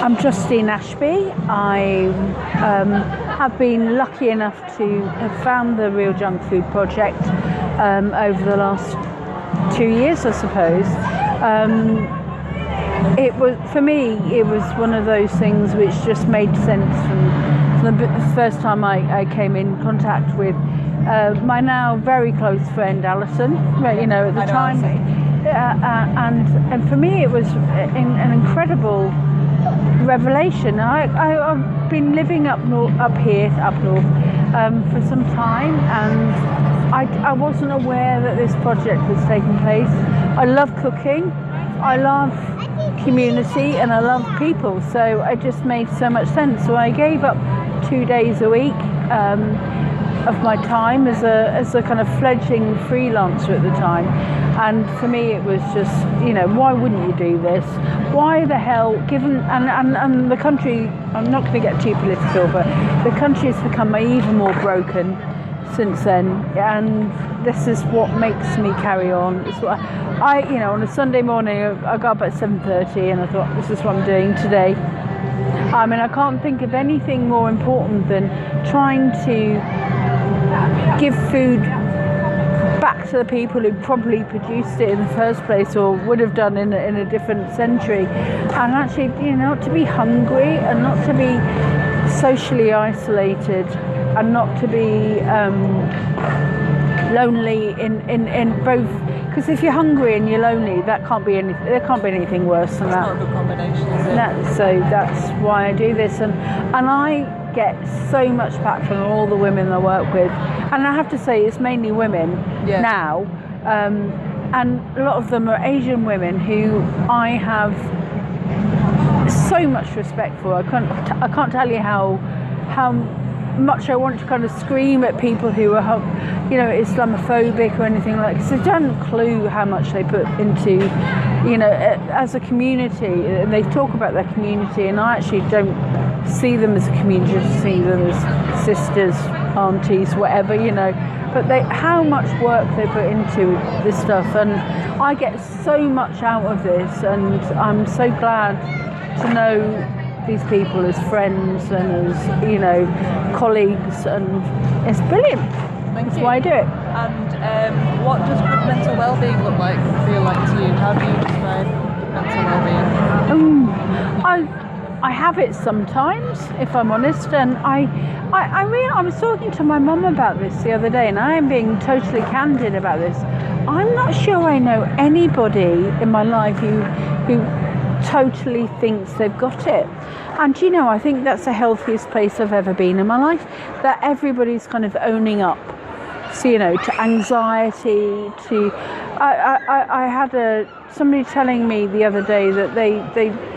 I'm Justine Ashby. I have been lucky enough to have found the Real Junk Food Project over the last 2 years, I suppose. It was, for me, it was one of those things which just made sense from the first time I came in contact with my now very close friend Alison, you know, at the time. And for me it was an incredible revelation. I've been living up north for some time, and I wasn't aware that this project was taking place. I love cooking, I love community, and I love people, so it just made so much sense. So I gave up 2 days a week of my time as a kind of fledgling freelancer at the time. And for me it was just, you know, why wouldn't you do this? Why the hell, given and the country, I'm not going to get too political, but the country has become even more broken since then, and this is what makes me carry on. It's what you know, on a Sunday morning I got up at 7:30 and I thought, this is what I'm doing today. I mean, I can't think of anything more important than trying to give food back to the people who probably produced it in the first place, or would have done in a different century. And actually, you know, not to be hungry and not to be socially isolated and not to be lonely in both. Because if you're hungry and you're lonely, there can't be anything worse than that. It's not a good combination, is it? So that's why I do this, and I get so much back from all the women I work with, and I have to say it's mainly women now, and a lot of them are Asian women who I have so much respect for. I can't tell you how much I want to kind of scream at people who are, you know, Islamophobic or anything like that, because they don't clue how much they put into, you know, as a community. They talk about their community, and I actually don't see them as a community, I see them as sisters, aunties, whatever, you know. But how much work they put into this stuff, and I get so much out of this, and I'm so glad to know these people as friends and as, you know, colleagues, and it's brilliant. That's why I do it. And what does good mental well-being feel like to you? How do you describe mental well-being? I have it sometimes, if I'm honest, and I was talking to my mum about this the other day, and I am being totally candid about this. I'm not sure I know anybody in my life who totally thinks they've got it. And you know, I think that's the healthiest place I've ever been in my life, that everybody's kind of owning up, so, you know, to anxiety, to I had somebody telling me the other day that they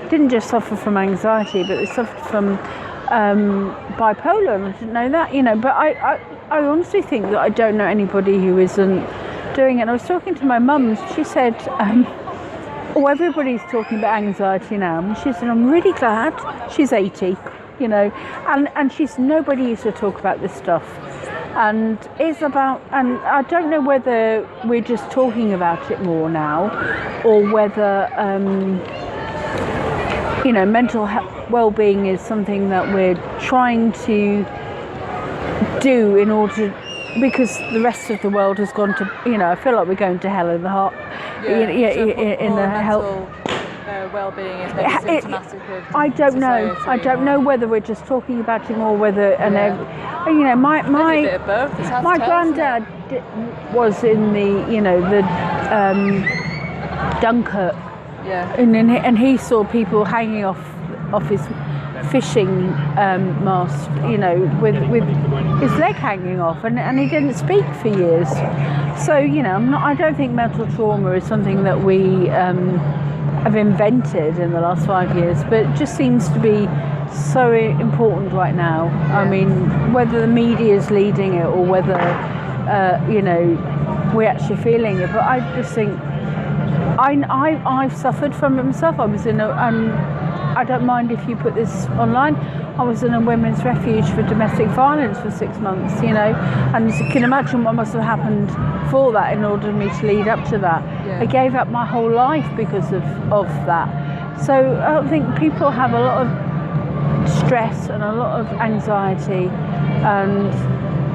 didn't just suffer from anxiety, but they suffered from bipolar, and I didn't know that, you know. But I honestly think that I don't know anybody who isn't doing it. And I was talking to my mum, she said, everybody's talking about anxiety now. And she said, I'm really glad. She's 80, you know, and nobody used to talk about this stuff. And it's about, and I don't know whether we're just talking about it more now, or whether, you know, mental well-being is something that we're trying to do in order to, because the rest of the world has gone to, you know, I feel like we're going to hell in the heart. In the health. Well-being is maybe symptomatic of I don't know. I don't know whether we're just talking about it more, whether you know, my bit of both. My granddad was in the, you know, the Dunkirk, and he saw people hanging off his fishing mast, you know, with his leg hanging off, and he didn't speak for years. So, you know, I don't think mental trauma is something that we have invented in the last 5 years, but it just seems to be so important right now. I mean, whether the media is leading it or whether you know, we're actually feeling it, but I just think I've suffered from it myself. I was in I don't mind if you put this online, I was in a women's refuge for domestic violence for 6 months, you know, and you can imagine what must have happened for that in order for me to lead up to that. I gave up my whole life because of that. So I think people have a lot of stress and a lot of anxiety, and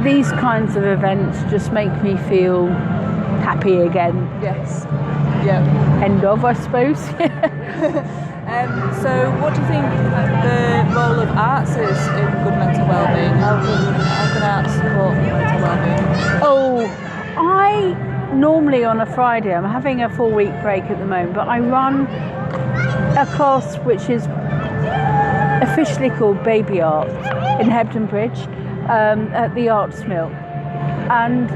these kinds of events just make me feel happy again. Yes. Yeah. End of, I suppose. So what do you think the role of arts is in good mental well-being? How can arts support mental well-being? Oh, I normally on a Friday, I'm having a 4-week break at the moment, but I run a class which is officially called Baby Art in Hebden Bridge at the Arts Mill, and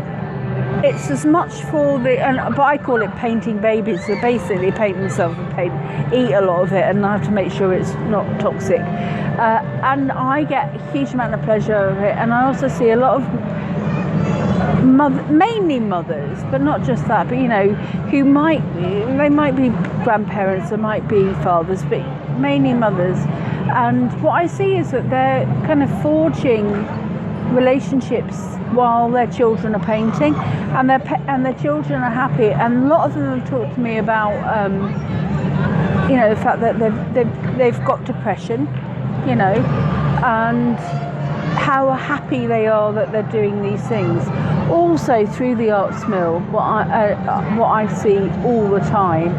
it's as much for but I call it painting babies. So basically paint themselves with paint, eat a lot of it, and I have to make sure it's not toxic. And I get a huge amount of pleasure of it, and I also see a lot of mainly mothers, but not just that, but who might be grandparents, or might be fathers, but mainly mothers. And what I see is that they're kind of forging relationships while their children are painting, and their children are happy. And a lot of them have talked to me about the fact that they've got depression, and how happy they are that they're doing these things. Also through the Arts Mill, what I see all the time,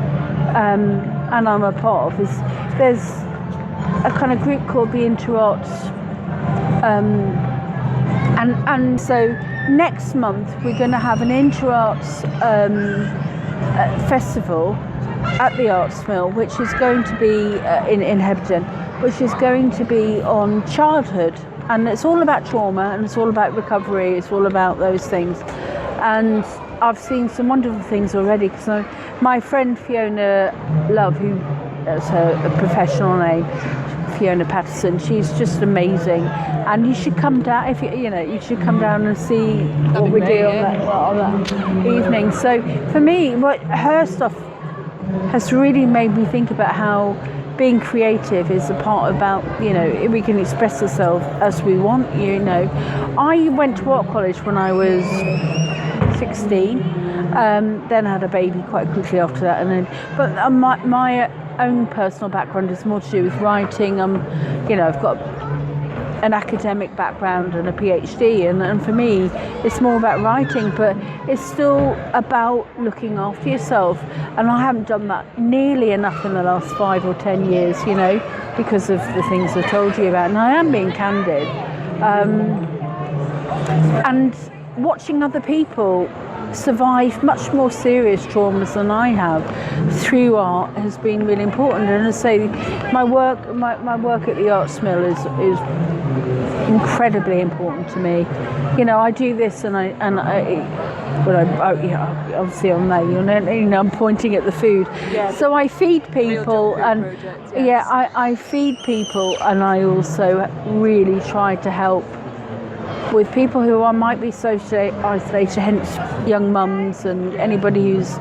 and I'm a part of, is there's a kind of group called the Interarts. And so next month we're going to have an Interarts festival at the Arts Mill, which is going to be in Hebden, which is going to be on childhood, and it's all about trauma, and it's all about recovery, it's all about those things. And I've seen some wonderful things already, because my friend Fiona Love, who is her professional name, Fiona Patterson, she's just amazing, and you should come down you should come down and see what we do on that evening. So for me, what her stuff has really made me think about how being creative is a part about, we can express ourselves as we want. I went to art college when I was 16, then had a baby quite quickly after that, but my own personal background is more to do with writing. I've got an academic background and a PhD, and for me it's more about writing, but it's still about looking after yourself, and I haven't done that nearly enough in the last 5 or 10 years, because of the things I told you about, and I am being candid, and watching other people survive much more serious traumas than I have through art has been really important. And as I say, my work at the Arts Mill is incredibly important to me. I do this, and obviously on there, I'm pointing at the food. Yeah. So I feed people, and project, yes. I feed people, and I also really try to help with people who might be socially isolated, hence young mums and anybody who's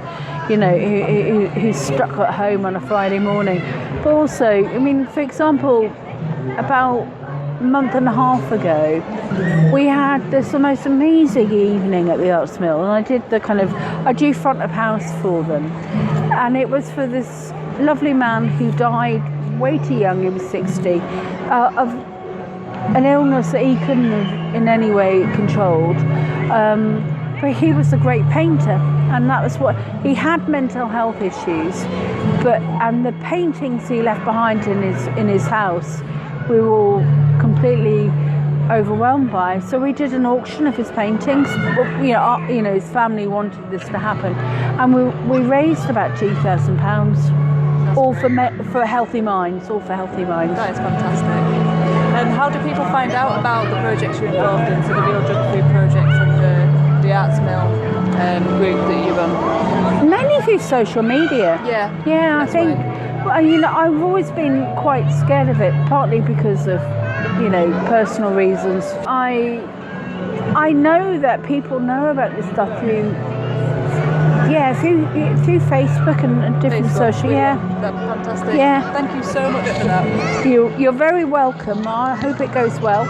who's stuck at home on a Friday morning. But also, for example, about a month and a half ago, we had the most amazing evening at the Arts Mill, and I do front of house for them, and it was for this lovely man who died way too young. He was 60, of an illness that he couldn't have in any way controlled, but he was a great painter, and that was what he had. Mental health issues, and the paintings he left behind in his house, we were all completely overwhelmed by. So we did an auction of his paintings. His family wanted this to happen, and we raised about £2,000, all for healthy minds. All for healthy minds. That is fantastic. And how do people find out about the projects you're involved in, so the Real Drug Free projects and the Arts Mill group that you run? Mainly through social media. Yeah, I think. I've always been quite scared of it, partly because of personal reasons. I know that people know about this stuff through Facebook and different social. Yeah, that's fantastic. Yeah, thank you so much for that. You're very welcome. I hope it goes well.